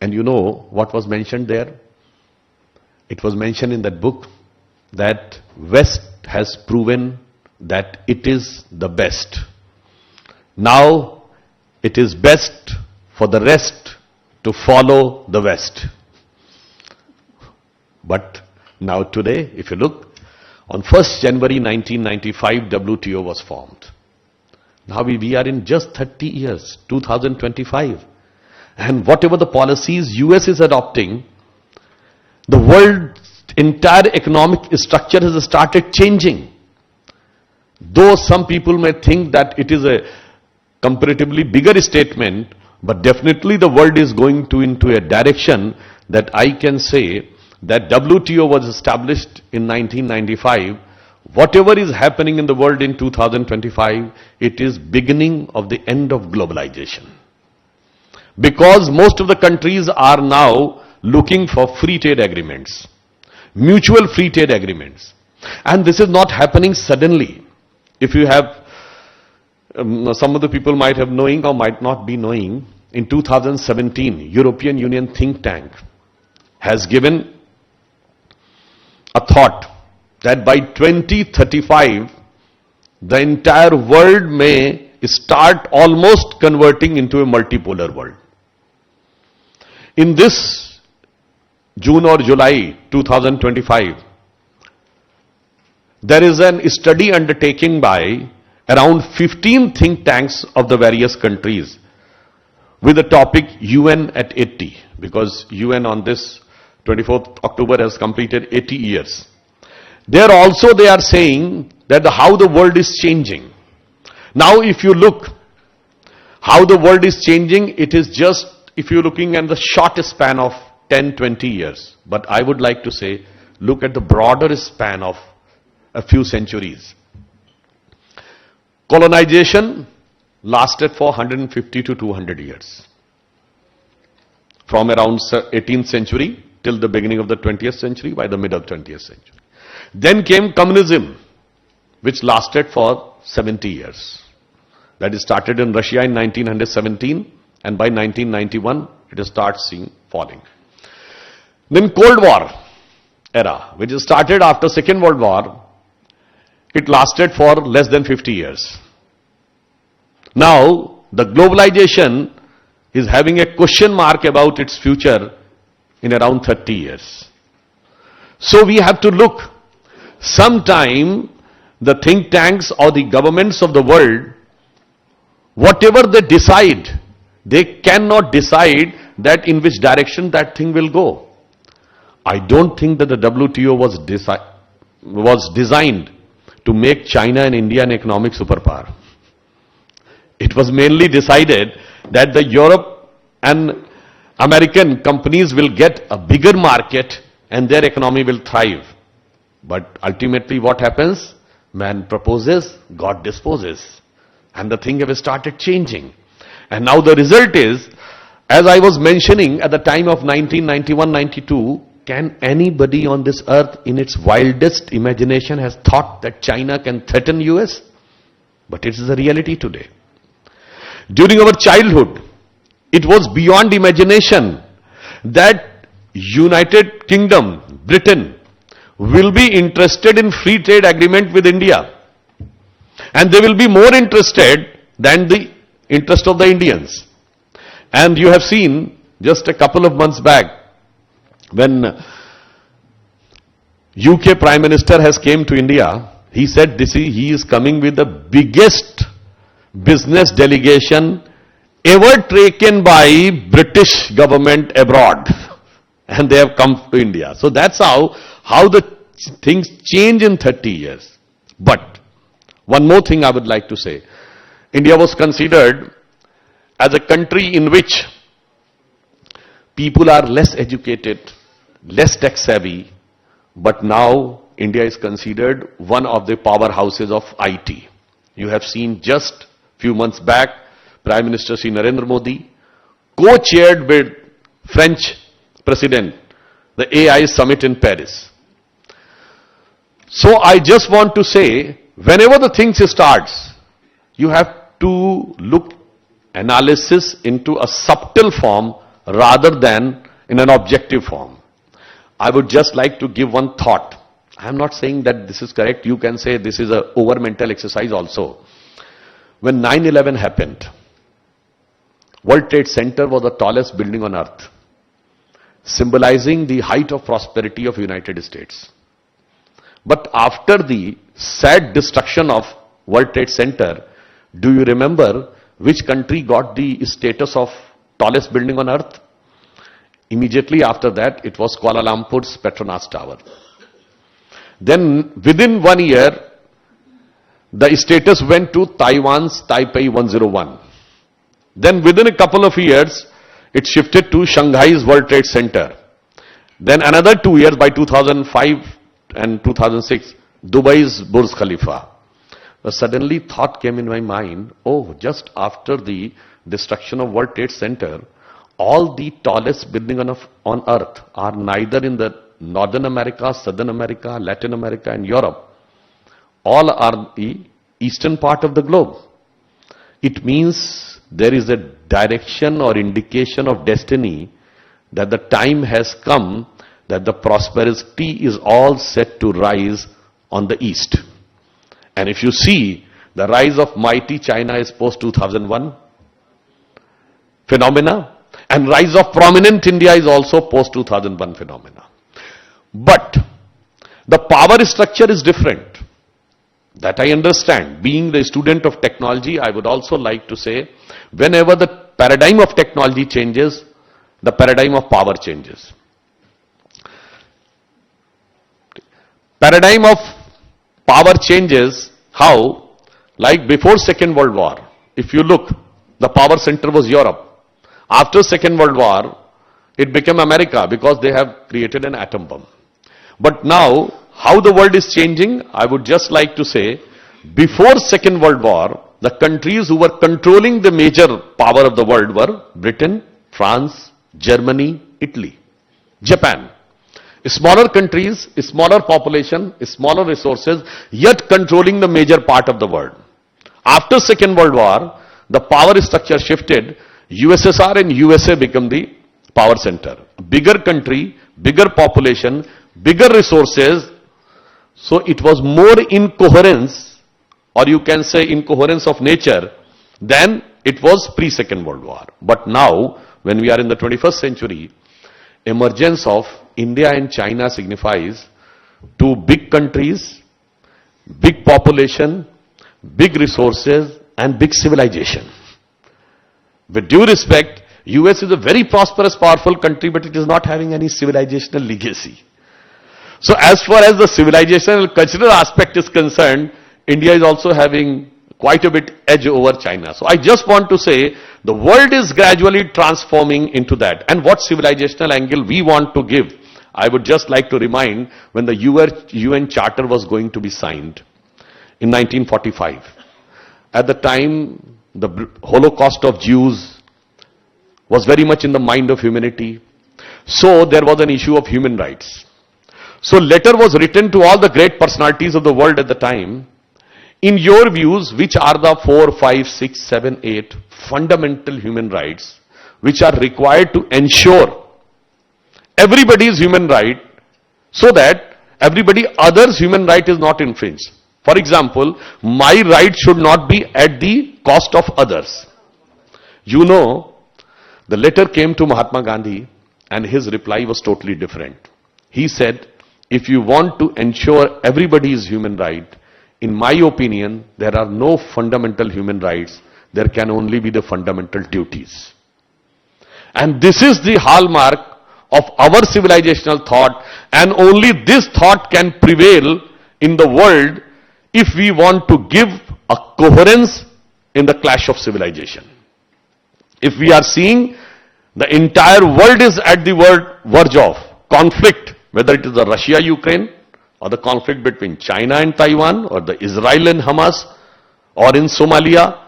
And you know what was mentioned there? It was mentioned in that book that West has proven that it is the best. Now it is best for the rest to follow the West. But now today, if you look, on 1st January 1995, WTO was formed. Now we are in just 30 years, 2025. And whatever the policies US is adopting, the world's entire economic structure has started changing. Though some people may think that it is a comparatively bigger statement, but definitely the world is going into a direction that I can say that WTO was established in 1995. Whatever is happening in the world in 2025, it is beginning of the end of globalization. Because most of the countries are now looking for free trade agreements, mutual free trade agreements. And this is not happening suddenly. If you have, some of the people might have knowing or might not be knowing, in 2017, European Union think tank has given a thought that by 2035, the entire world may start almost converting into a multipolar world. In this June or July 2025, there is a study undertaken by around 15 think tanks of the various countries with the topic UN at 80, because UN on this 24th October has completed 80 years. There also they are saying that how the world is changing. Now if you look how the world is changing, it is just if you're looking at the short span of 10-20 years. But I would like to say, look at the broader span of a few centuries. Colonization lasted for 150 to 200 years. From around 18th century till the beginning of the 20th century, by the middle of 20th century. Then came communism, which lasted for 70 years. That is started in Russia in 1917, and by 1991, it starts falling. Then Cold War era, which started after Second World War, it lasted for less than 50 years. Now, the globalization is having a question mark about its future in around 30 years. So we have to look. Sometime the think tanks or the governments of the world, whatever they decide, they cannot decide that in which direction that thing will go. I don't think that the WTO was designed to make China and India an economic superpower. It was mainly decided that the Europe and American companies will get a bigger market and their economy will thrive. But ultimately what happens? Man proposes, God disposes. And the thing has started changing. And now the result is, as I was mentioning at the time of 1991-92, can anybody on this earth in its wildest imagination has thought that China can threaten US? But it is a reality today. During our childhood, it was beyond imagination that United Kingdom, Britain, will be interested in free trade agreement with India. And they will be more interested than the interest of the Indians. And you have seen just a couple of months back when UK Prime Minister has came to India, he said he is coming with the biggest business delegation ever taken by British government abroad. And they have come to India. So that's how the things change in 30 years. But one more thing I would like to say. India was considered as a country in which people are less educated, less tech savvy, but now India is considered one of the powerhouses of IT. You have seen just few months back, Prime Minister Shri Narendra Modi co-chaired with French President the AI summit in Paris. So I just want to say, whenever the things starts, you have to look analysis into a subtle form rather than in an objective form. I would just like to give one thought. I am not saying that this is correct. You can say this is a over mental exercise also. When 9/11 happened, World Trade Center was the tallest building on earth, symbolizing the height of prosperity of United States. But after the sad destruction of World Trade Center, do you remember which country got the status of tallest building on earth? Immediately after that, it was Kuala Lumpur's Petronas Tower. Then within 1 year, the status went to Taiwan's Taipei 101. Then within a couple of years, it shifted to Shanghai's World Trade Center. Then another 2 years, by 2005 and 2006, Dubai's Burj Khalifa. Suddenly thought came in my mind, oh, just after the destruction of World Trade Center, all the tallest buildings on earth are neither in the Northern America, Southern America, Latin America and Europe. All are the eastern part of the globe. It means there is a direction or indication of destiny that the time has come that the prosperity is all set to rise on the east. And if you see, the rise of mighty China is post-2001 phenomena, and rise of prominent India is also post-2001 phenomena. But the power structure is different. That I understand. Being the student of technology, I would also like to say, whenever the paradigm of technology changes, the paradigm of power changes. Paradigm of power changes, how? Like before Second World War, if you look, the power center was Europe. After Second World War, it became America because they have created an atom bomb. But now, how the world is changing, I would just like to say, before Second World War, the countries who were controlling the major power of the world were Britain, France, Germany, Italy, Japan. Smaller countries, smaller population, smaller resources, yet controlling the major part of the world. After Second World War, the power structure shifted. USSR and USA become the power center. Bigger country, bigger population, bigger resources. So it was more incoherence, or you can say incoherence of nature, than it was pre-Second World War. But now, when we are in the 21st century, emergence of India and China signifies two big countries, big population, big resources, and big civilization. With due respect, US is a very prosperous, powerful country, but it is not having any civilizational legacy. So as far as the civilizational cultural aspect is concerned, India is also having quite a bit edge over China. So I just want to say, the world is gradually transforming into that. And what civilizational angle we want to give, I would just like to remind, when the UN Charter was going to be signed in 1945, at the time, the Holocaust of Jews was very much in the mind of humanity. So there was an issue of human rights. So letter was written to all the great personalities of the world at the time. In your views, which are the 4, 5, 6, 7, 8 fundamental human rights which are required to ensure everybody's human right so that everybody other's human right is not infringed? For example, my right should not be at the cost of others. You know, the letter came to Mahatma Gandhi and his reply was totally different. He said, if you want to ensure everybody's human right, in my opinion, there are no fundamental human rights. There can only be the fundamental duties. And this is the hallmark of our civilizational thought, and only this thought can prevail in the world if we want to give a coherence in the clash of civilization. If we are seeing the entire world is at the verge of conflict, whether it is the Russia-Ukraine, or the conflict between China and Taiwan, or the Israel and Hamas, or in Somalia,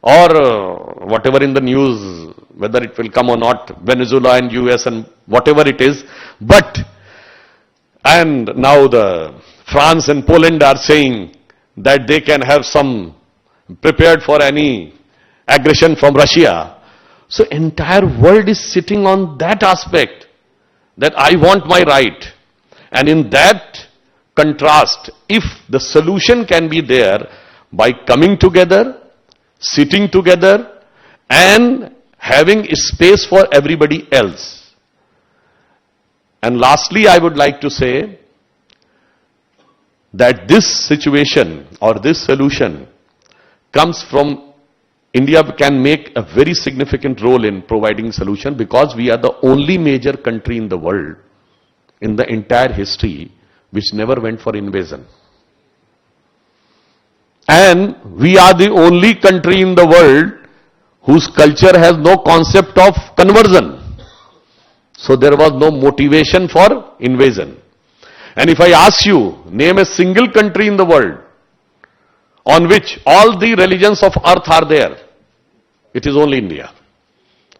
or whatever in the news, whether it will come or not, Venezuela and US and whatever it is. But, and now the France and Poland are saying that they can have some prepared for any aggression from Russia. So entire world is sitting on that aspect, that I want my right. And in that contrast, if the solution can be there by coming together, sitting together, and having space for everybody else. And lastly, I would like to say that this situation or this solution comes from India can make a very significant role in providing solution, because we are the only major country in the world in the entire history which never went for invasion. And we are the only country in the world whose culture has no concept of conversion. So there was no motivation for invasion. And if I ask you, name a single country in the world on which all the religions of earth are there, it is only India.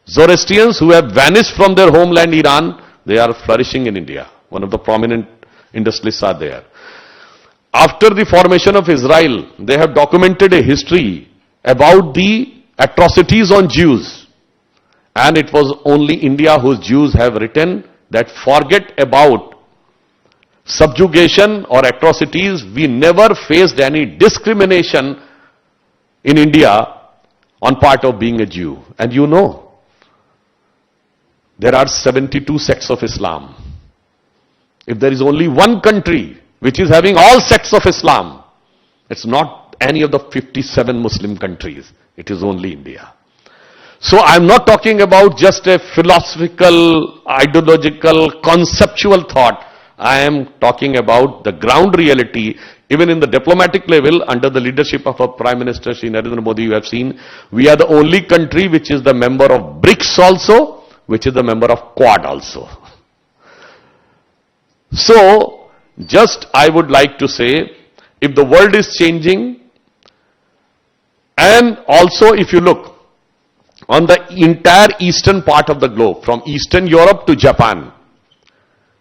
Zoroastrians who have vanished from their homeland Iran, they are flourishing in India. One of the prominent industrialists are there. After the formation of Israel, they have documented a history about the atrocities on Jews. And it was only India whose Jews have written that forget about subjugation or atrocities. We never faced any discrimination in India on part of being a Jew. And you know, there are 72 sects of Islam. If there is only one country which is having all sects of Islam, it's not any of the 57 Muslim countries. It is only India. So I'm not talking about just a philosophical, ideological, conceptual thought. I am talking about the ground reality. Even in the diplomatic level, under the leadership of our Prime Minister Shri Narendra Modi, you have seen, we are the only country which is the member of BRICS also, which is the member of Quad also. So, just I would like to say, if the world is changing, and also if you look on the entire eastern part of the globe, from Eastern Europe to Japan,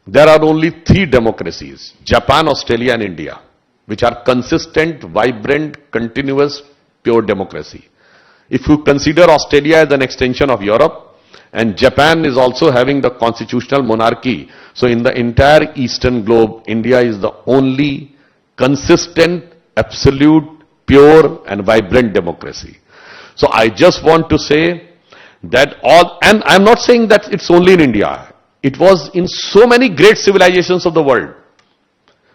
there are only 3 democracies, Japan, Australia and India, which are consistent, vibrant, continuous, pure democracy. If you consider Australia as an extension of Europe, and Japan is also having the constitutional monarchy, so in the entire eastern globe, India is the only consistent, absolute, pure and vibrant democracy. So I just want to say that all, and I'm not saying that it's only in India. It was in so many great civilizations of the world.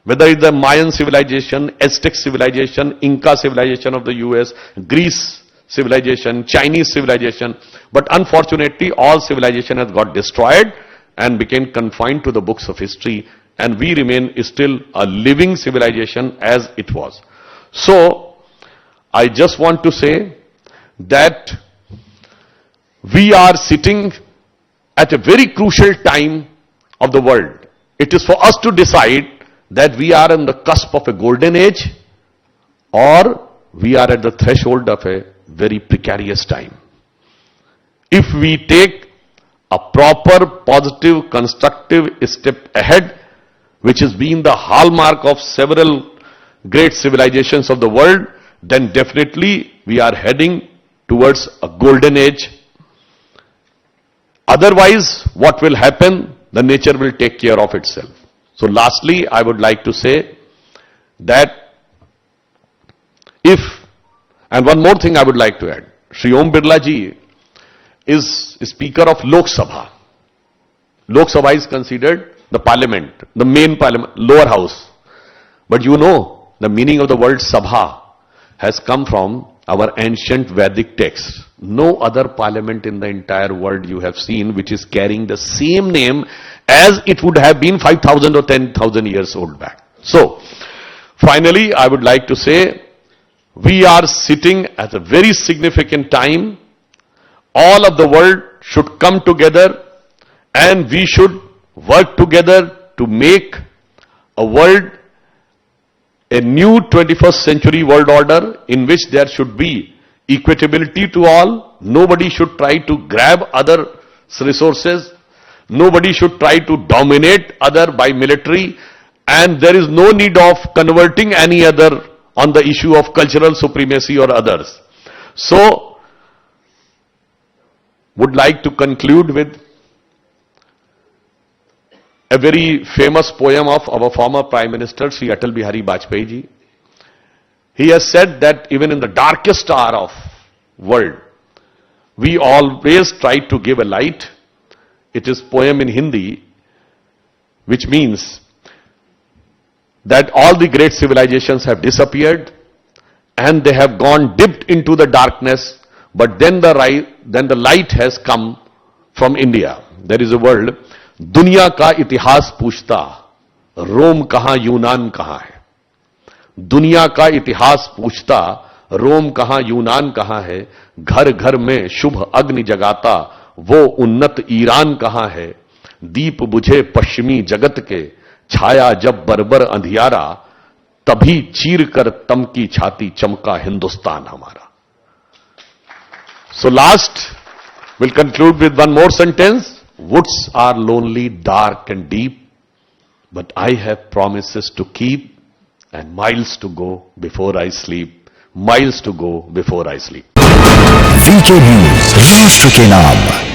Whether it's the Mayan civilization, Aztec civilization, Inca civilization of the US, Greece civilization, Chinese civilization. But unfortunately, all civilization has got destroyed and became confined to the books of history. And we remain still a living civilization as it was. So, I just want to say that we are sitting at a very crucial time of the world. It is for us to decide that we are on the cusp of a golden age or we are at the threshold of a very precarious time. If we take a proper, positive, constructive step ahead, which has been the hallmark of several great civilizations of the world, then definitely we are heading towards a golden age. Otherwise, what will happen? The nature will take care of itself. So lastly, I would like to say that if, and one more thing I would like to add, Shri Om Birla ji is Speaker of Lok Sabha. Lok Sabha is considered the parliament, the main parliament, lower house. But you know, the meaning of the word Sabha has come from our ancient Vedic texts. No other parliament in the entire world you have seen which is carrying the same name as it would have been 5,000 or 10,000 years old back. So, finally, I would like to say, we are sitting at a very significant time. All of the world should come together and we should work together to make a world, a new 21st century world order in which there should be equitability to all. Nobody should try to grab other resources. Nobody should try to dominate other by military. And there is no need of converting any other on the issue of cultural supremacy or others. So, would like to conclude with a very famous poem of our former Prime Minister, Sri Atal Bihari Vajpayee ji. He has said that even in the darkest hour of world, we always try to give a light. It is poem in Hindi, which means that all the great civilizations have disappeared and they have gone dipped into the darkness, but then the light has come from India. There is a word, दुनिया का इतिहास पूछता रोम कहां यूनान कहां है. दुनिया का इतिहास पूछता रोम कहां यूनान कहां है. घर घर में शुभ अग्नि जगाता वो उन्नत ईरान कहां है. दीप बुझे पश्चिमी जगत के छाया जब बर्बर अंधियारा, तभी चीर कर तम की छाती चमका हिंदुस्तान हमारा. So last, we'll conclude with one more sentence. Woods are lonely, dark and deep, but I have promises to keep and miles to go before I sleep. Miles to go before I sleep. VK News, राष्ट्र के नाम.